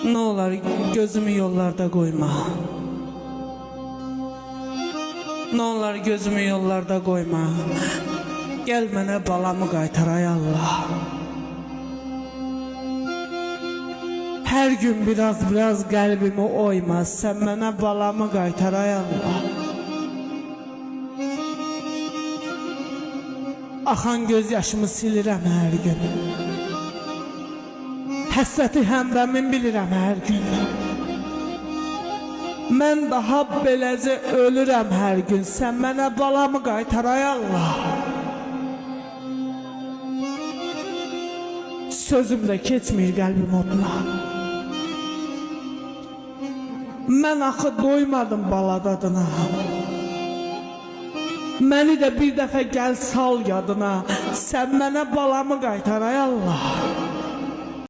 Ne olar gözümü yollarda koyma. Ne olar gözümü yollarda koyma. Gel mənə balamı qaytar ay Allah. Her gün biraz qəlbimi oyma. Sən mənə balamı qaytar ay Allah. Axan göz yaşımı silirəm hər gün. Həsrəti həmrəmin bilirəm hər gün. Mən daha beləcə ölürəm hər gün. Sən mənə balamı qaytar ay Allah. Sözümdə keçmir qəlbim odla. Mən axı doymadım bala dadına. Məni də bir dəfə gəl sal yadına. Sən mənə balamı qaytar ay Allah.